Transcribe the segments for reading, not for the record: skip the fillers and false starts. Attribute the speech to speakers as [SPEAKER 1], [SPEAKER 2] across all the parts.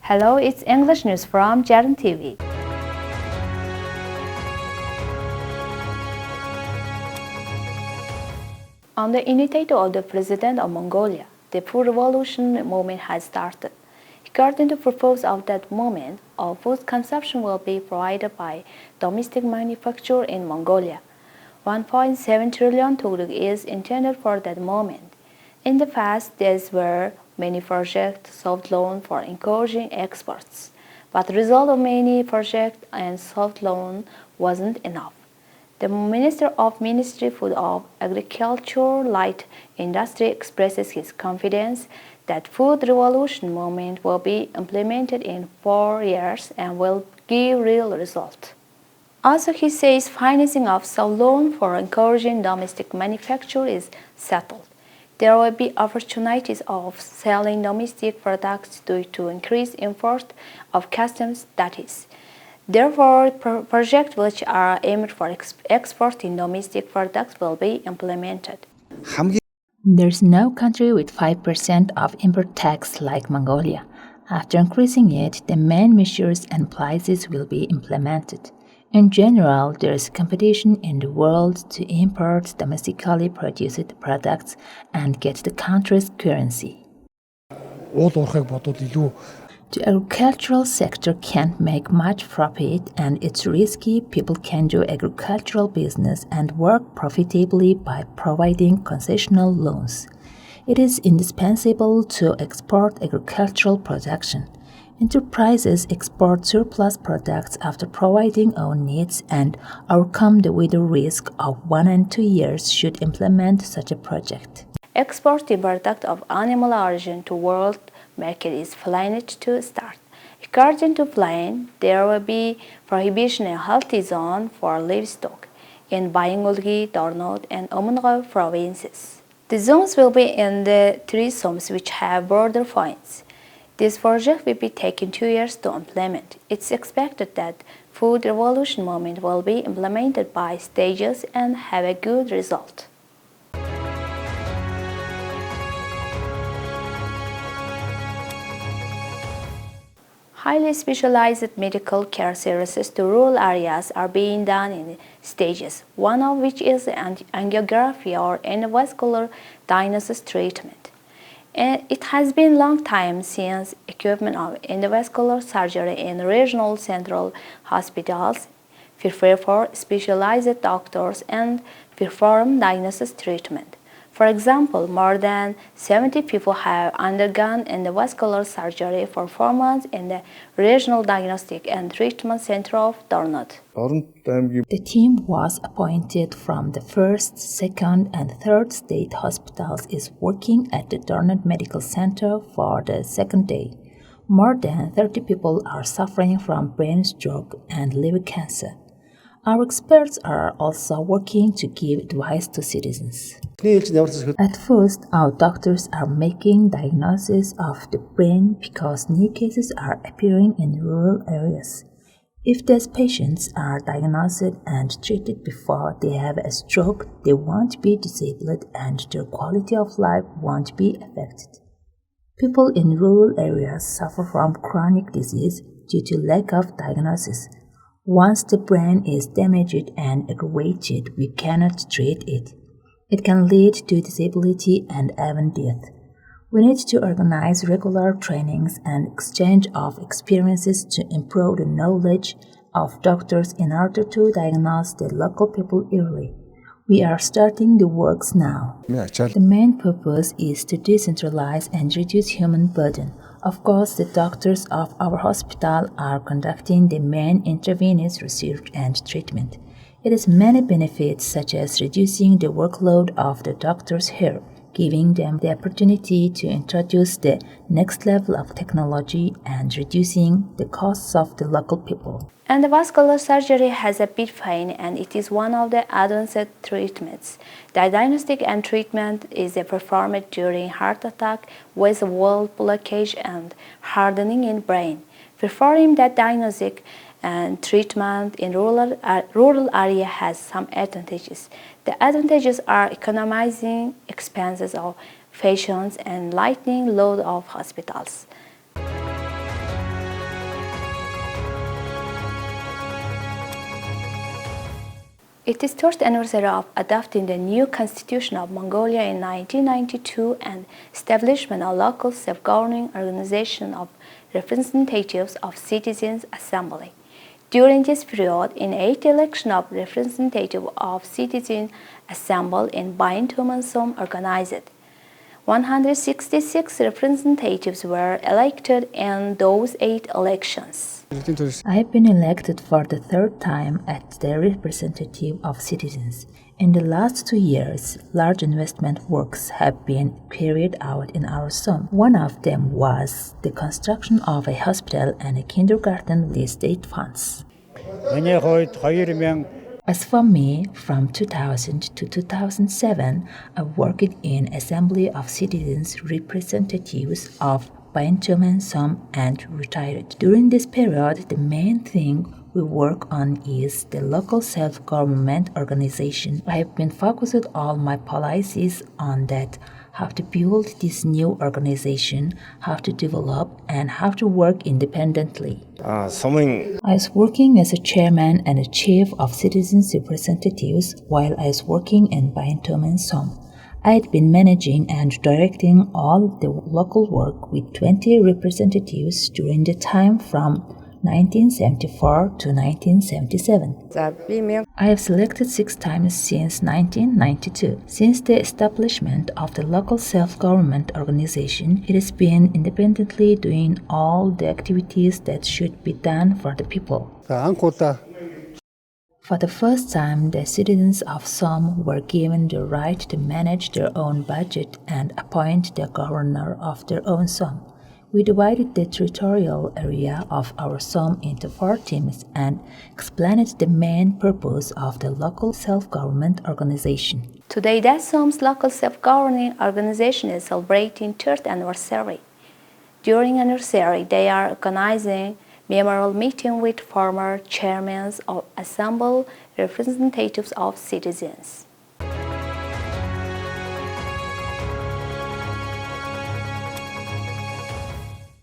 [SPEAKER 1] Hello, it's English news from Jarran TV. On the initiative of the President of Mongolia, the food revolution movement has started. According to the purpose of that movement, all food consumption will be provided by domestic manufacture in Mongolia. 1.7 trillion tugruk is intended for that moment. In the past, there were many projects, soft loan for encouraging exports, but the result of many projects and soft loan wasn't enough. The Minister of Ministry Food of Agriculture Light Industry expresses his confidence that food revolution movement will be implemented in 4 years and will give real results. Also, he says financing of soft loan for encouraging domestic manufacture is settled. There will be opportunities of selling domestic products due to increased import of customs duties. Therefore, projects which are aimed for exporting domestic products will be implemented.
[SPEAKER 2] There's no country with 5% of import tax like Mongolia. After increasing it, the main measures and policies will be implemented. In general, there is competition in the world to import domestically produced products and get the country's currency. The agricultural sector can't make much profit and it's risky. People can do agricultural business and work profitably by providing concessional loans. It is indispensable to export agricultural production. Enterprises export surplus products after providing own needs and overcome the wider risk of 1 and 2 years should implement such a project.
[SPEAKER 1] Exporting product of animal origin to world market is planned to start. According to plan, there will be prohibition in healthy zone for livestock in Bayangulgi, Dornod, and Umngo provinces. The zones will be in the 3 zones which have border points. This project will be taking 2 years to implement. It's expected that food revolution movement will be implemented by stages and have a good result. Highly specialized medical care services to rural areas are being done in stages, one of which is angiography or endovascular diagnosis treatment. It has been a long time since equipment of endovascular surgery in regional central hospitals prepare for specialized doctors and perform diagnosis treatment. For example, more than 70 people have undergone endovascular surgery for 4 months in the Regional Diagnostic and Treatment Center of Dornod.
[SPEAKER 2] The team was appointed from the 1st, 2nd, and 3rd state hospitals is working at the Dornod Medical Center for the 2nd day. More than 30 people are suffering from brain stroke and liver cancer. Our experts are also working to give advice to citizens. At first, our doctors are making diagnosis of the brain because new cases are appearing in rural areas. If these patients are diagnosed and treated before they have a stroke, they won't be disabled and their quality of life won't be affected. People in rural areas suffer from chronic disease due to lack of diagnosis. Once the brain is damaged and aggravated, we cannot treat it. It can lead to disability and even death. We need to organize regular trainings and exchange of experiences to improve the knowledge of doctors in order to diagnose the local people early. We are starting the works now. The main purpose is to decentralize and reduce human burden. Of course, the doctors of our hospital are conducting the main intravenous research and treatment. It has many benefits such as reducing the workload of the doctors here, giving them the opportunity to introduce the next level of technology and reducing the costs of the local people.
[SPEAKER 1] Endovascular surgery has a bit pain and it is one of the advanced treatments. The diagnostic and treatment is performed during heart attack with wall blockage and hardening in brain. Performing that diagnostic and treatment in rural area has some advantages. The advantages are economizing expenses of patients and lightening load of hospitals. It is third anniversary of adopting the new constitution of Mongolia in 1992 and establishment of local self-governing organization of representatives of citizens assembly. During this period, in 8 election of representative of citizen assembly in Bain-Tumen organized, 166 representatives were elected in those 8 elections.
[SPEAKER 2] I have been elected for the third time as the representative of citizens. In the last 2 years, large investment works have been carried out in our Som. One of them was the construction of a hospital and a kindergarten with state funds. As for me, from 2000 to 2007, I worked in Assembly of Citizens Representatives of Bain-Tumen and retired. During this period, the main thing we work on is the local self-government organization. I have been focused all my policies on that, how to build this new organization, how to develop, and how to work independently. I was working as a chairman and a chief of citizens representatives while I was working in Bain-Tumen. I had been managing and directing all the local work with 20 representatives during the time from 1974 to 1977. I have selected 6 times since 1992. Since the establishment of the local self-government organization, it has been independently doing all the activities that should be done for the people. For the first time, the citizens of Som were given the right to manage their own budget and appoint the governor of their own Som. We divided the territorial area of our Som into 4 teams and explained the main purpose of the local self-government organization.
[SPEAKER 1] Today, that Som's local self-governing organization is celebrating 3rd anniversary. During anniversary, they are organizing memorial meeting with former chairmen of Assembly representatives of citizens.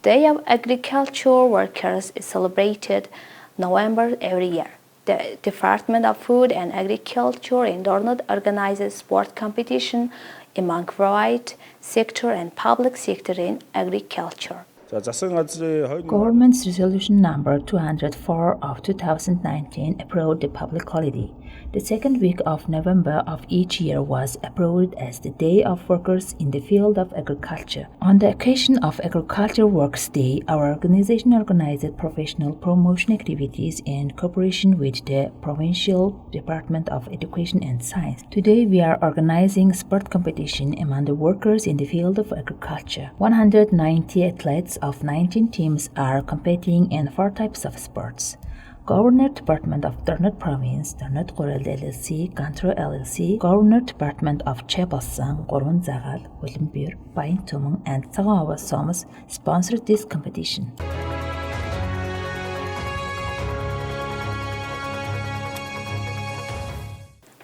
[SPEAKER 1] Day of Agriculture Workers is celebrated November every year. The Department of Food and Agriculture in Dornod organizes sport competition among private sector and public sector in agriculture.
[SPEAKER 2] Government's Resolution Number 204 of 2019 approved the public holiday. The second week of November of each year was approved as the Day of Workers in the field of agriculture. On the occasion of Agriculture Workers Day, our organization organized professional promotion activities in cooperation with the Provincial Department of Education and Science. Today, we are organizing sport competition among the workers in the field of agriculture. 190 athletes of 19 teams are competing in 4 types of sports. Governor Department of Dornod Province, Dornod Goral LLC, Gantro LLC, Governor Department of Chebalsan, Gorun Zagal, Willimbir, Bain-Tumen, and Tagawa Somos sponsored this competition.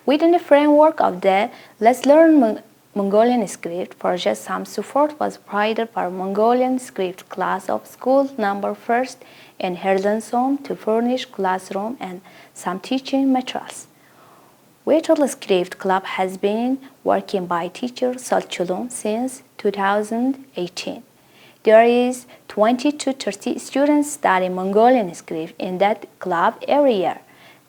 [SPEAKER 1] Within the framework of the Let's Learn Mongolian script project, some support was provided for Mongolian script class of school number 1st in Herzensom to furnish classroom and some teaching materials. Weitel Script Club has been working by teacher Salchulun since 2018. There is 20 to 30 students studying Mongolian script in that club every year.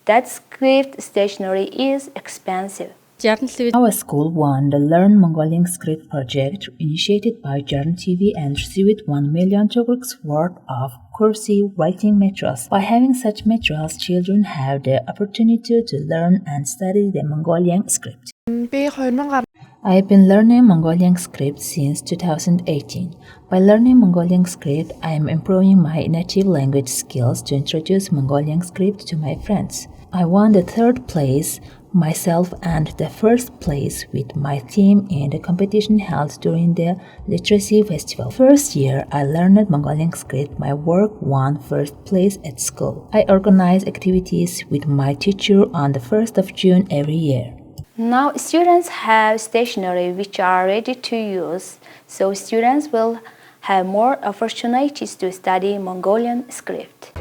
[SPEAKER 1] That script stationery is expensive.
[SPEAKER 2] Our school won the Learn Mongolian Script project initiated by Jarran TV and received 1 million rubles worth of cursive writing materials. By having such materials, children have the opportunity to learn and study the Mongolian script. I have been learning Mongolian script since 2018. By learning Mongolian script, I am improving my native language skills to introduce Mongolian script to my friends. I won the 3rd place myself and the 1st place with my team in the competition held during the Literacy Festival. First year I learned Mongolian script, my work won 1st place at school. I organize activities with my teacher on the 1st of June every year.
[SPEAKER 1] Now students have stationery which are ready to use, so students will have more opportunities to study Mongolian script.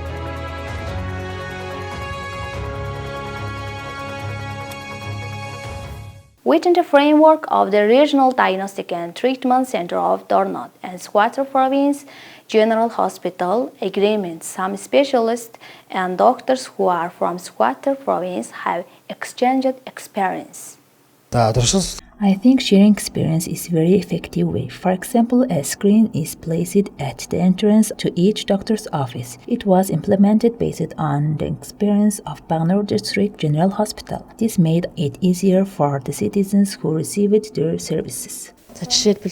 [SPEAKER 1] Within the framework of the Regional Diagnostic and Treatment Center of Dornot and Squatter Province General Hospital Agreement, some specialists and doctors who are from Squatter Province have exchanged experience.
[SPEAKER 2] I think sharing experience is a very effective way. For example, a screen is placed at the entrance to each doctor's office. It was implemented based on the experience of Bangalore District General Hospital. This made it easier for the citizens who received their services.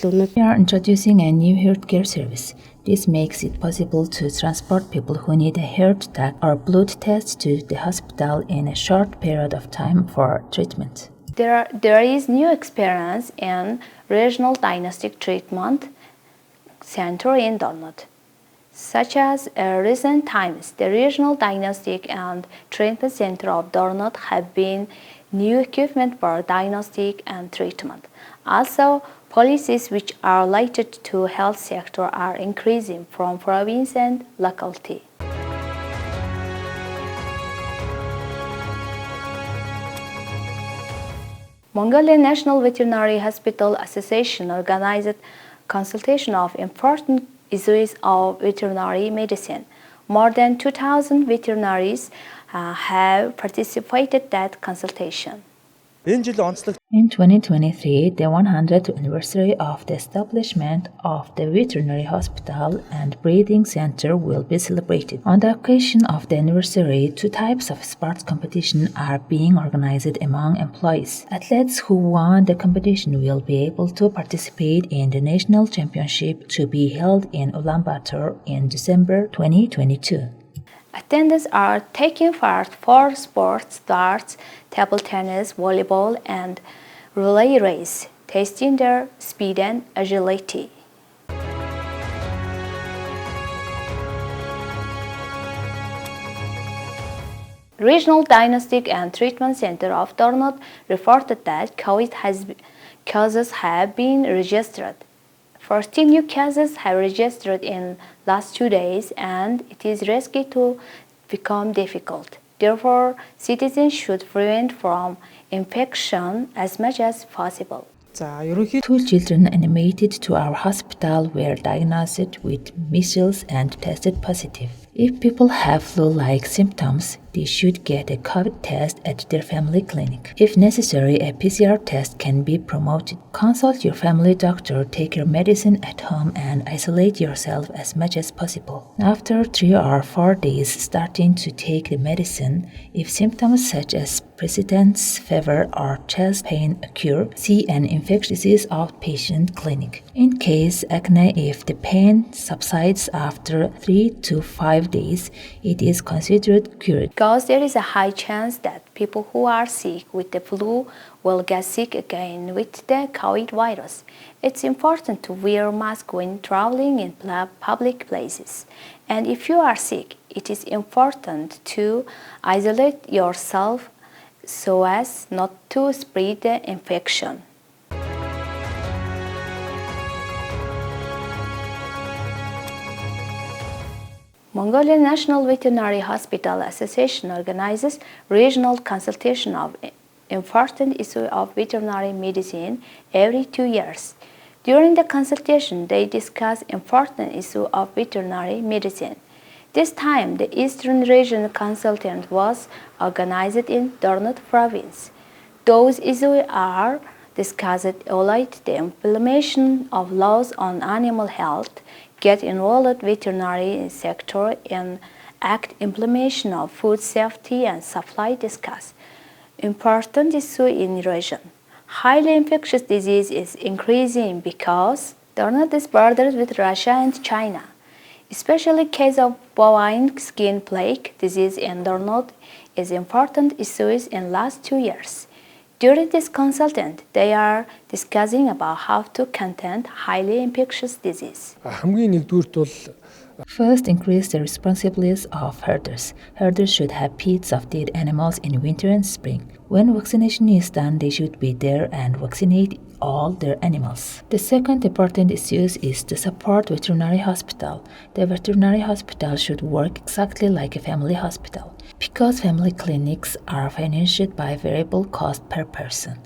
[SPEAKER 2] We are introducing a new healthcare service. This makes it possible to transport people who need a heart test or blood test to the hospital in a short period of time for treatment.
[SPEAKER 1] There is new experience in Regional Diagnostic Treatment Center in Dornot. Such as recent times, the Regional Diagnostic and Treatment Center of Dornot have been new equipment for diagnostic and treatment. Also, policies which are related to health sector are increasing from province and locality. Mongolian National Veterinary Hospital Association organized consultation of important issues of veterinary medicine. More than 2,000 veterinaries have participated in that consultation.
[SPEAKER 2] In 2023, the 100th anniversary of the establishment of the Veterinary Hospital and Breeding Center will be celebrated. On the occasion of the anniversary, two types of sports competition are being organized among employees. Athletes who won the competition will be able to participate in the national championship to be held in Ulaanbaatar in December 2022.
[SPEAKER 1] Attendants are taking part for sports, darts, table tennis, volleyball, and relay race, testing their speed and agility. Regional Diagnostic and Treatment Center of Dornot reported that COVID cases have been registered. 14 new cases have registered in last 2 days, and it is risky to become difficult. Therefore, citizens should prevent from infection as much as possible.
[SPEAKER 2] 2 children admitted to our hospital were diagnosed with measles and tested positive. If people have flu-like symptoms, they should get a COVID test at their family clinic. If necessary, a PCR test can be promoted. Consult your family doctor, take your medicine at home, and isolate yourself as much as possible. After 3 or 4 days starting to take the medicine, if symptoms such as persistent fever or chest pain occur, see an infectious disease outpatient clinic. In case acne, if the pain subsides after 3 to 5 days, it is considered cured.
[SPEAKER 1] Because there is a high chance that people who are sick with the flu will get sick again with the COVID virus. It's important to wear a mask when traveling in public places. And if you are sick, it is important to isolate yourself so as not to spread the infection. Mongolian National Veterinary Hospital Association organizes regional consultation of important issues of veterinary medicine every 2 years. During the consultation, they discuss important issues of veterinary medicine. This time, the Eastern Region Consultant was organized in Dornot Province. Those issues are discussed relate the implementation of laws on animal health, get involved veterinary sector in act implementation of food safety and supply discuss. Important issue in region. Highly infectious disease is increasing because Dornot is bordered with Russia and China. Especially case of bovine skin plague disease in Dornot is important issues in last 2 years. During this consultant, they are discussing about how to contain highly infectious disease.
[SPEAKER 2] First, increase the responsibilities of herders. Herders should have pets of dead animals in winter and spring. When vaccination is done, they should be there and vaccinate all their animals. The second important issue is to support veterinary hospital. The veterinary hospital should work exactly like a family hospital because family clinics are financed by variable cost per person.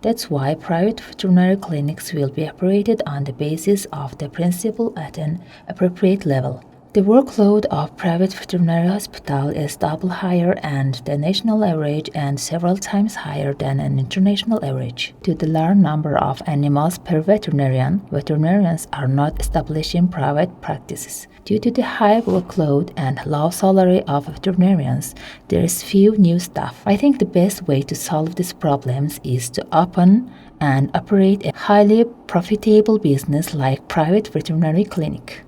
[SPEAKER 2] That's why private veterinary clinics will be operated on the basis of the principle at an appropriate level. The workload of private veterinary hospital is double higher and the national average and several times higher than an international average. Due to the large number of animals per veterinarian, veterinarians are not establishing private practices. Due to the high workload and low salary of veterinarians, there is few new staff. I think the best way to solve these problems is to open and operate a highly profitable business like private veterinary clinic.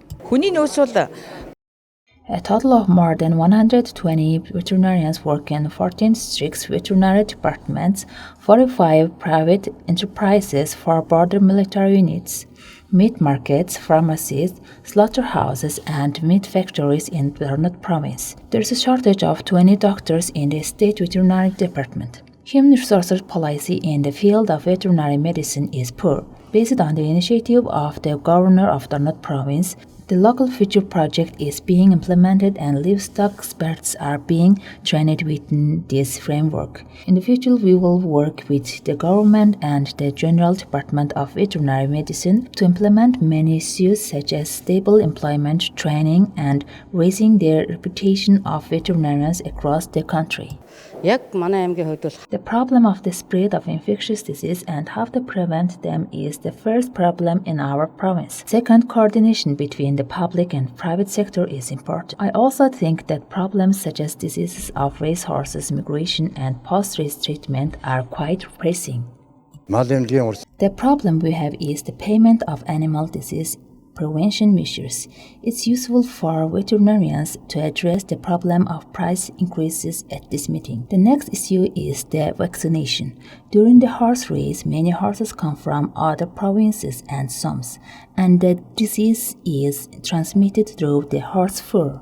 [SPEAKER 2] A total of more than 120 veterinarians work in 14 district veterinary departments, 45 private enterprises for border military units, meat markets, pharmacies, slaughterhouses, and meat factories in Jarran province. There is a shortage of 20 doctors in the state veterinary department. Human resources policy in the field of veterinary medicine is poor. Based on the initiative of the governor of Jarran province, the local future project is being implemented and livestock experts are being trained within this framework. In the future, we will work with the government and the General Department of Veterinary Medicine to implement many issues such as stable employment, training, and raising the reputation of veterinarians across the country. The problem of the spread of infectious disease and how to prevent them is the first problem in our province. Second, coordination between the public and private sector is important. I also think that problems such as diseases of racehorses, migration, and post-race treatment are quite pressing. The problem we have is the payment of animal disease prevention measures. It's useful for veterinarians to address the problem of price increases at this meeting. The next issue is the vaccination. During the horse race, many horses come from other provinces and swamps, and the disease is transmitted through the horse fur.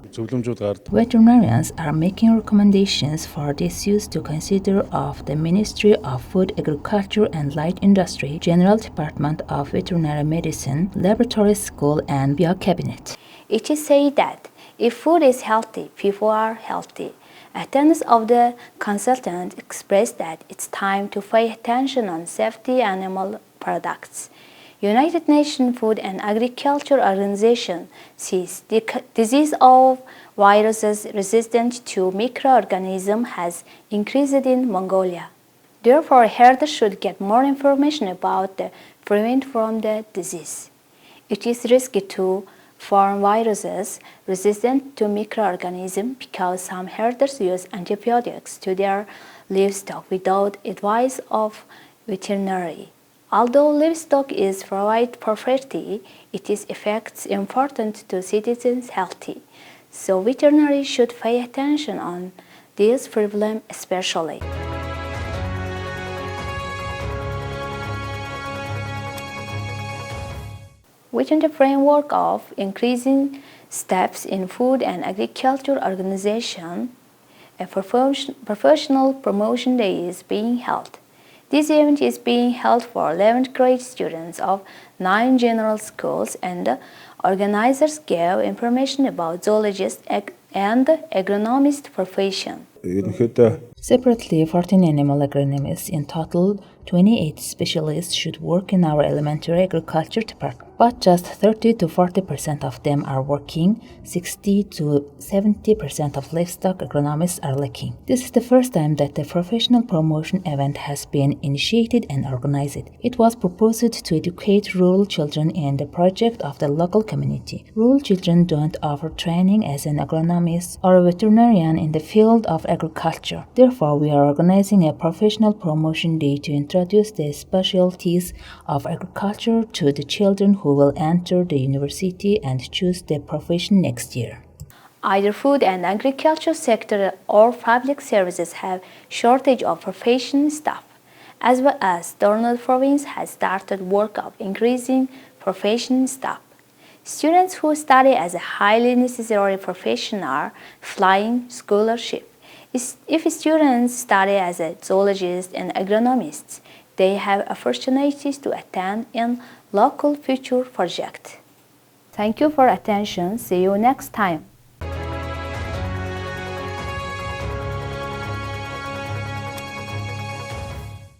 [SPEAKER 2] Veterinarians are making recommendations for this use to consider of the Ministry of Food, Agriculture and Light Industry, General Department of Veterinary Medicine, Laboratory School and Bio Cabinet.
[SPEAKER 1] It is said that if food is healthy, people are healthy. Attendance of the consultant expressed that it's time to pay attention on safety animal products. United Nations Food and Agriculture Organization says the disease of viruses resistant to microorganisms has increased in Mongolia. Therefore, herders should get more information about the prevent from the disease. It is risky to farm viruses resistant to microorganisms because some herders use antibiotics to their livestock without advice of veterinary. Although livestock is provide property, it is effects important to citizens' health. So veterinary should pay attention on this problem especially. Within the framework of increasing steps in food and agriculture organization, a professional promotion day is being held. This event is being held for 11th grade students of 9 general schools, and the organizers gave information about zoologist and agronomist profession.
[SPEAKER 2] Separately, 14 animal agronomists, in total 28 specialists, should work in our elementary agriculture department. But just 30 to 40% of them are working, 60 to 70% of livestock agronomists are lacking. This is the first time that the professional promotion event has been initiated and organized. It was proposed to educate rural children in the project of the local community. Rural children don't offer training as an agronomist or a veterinarian in the field of agriculture. Therefore, we are organizing a professional promotion day to introduce the specialties of agriculture to the children who will enter the university and choose the profession next year.
[SPEAKER 1] Either food and agriculture sector or public services have shortage of professional staff, as well as Jarran province has started work of increasing professional staff. Students who study as a highly necessary profession are flying scholarship. If students study as a zoologist and agronomists, they have opportunities to attend in local future project. Thank you for attention. See you next time.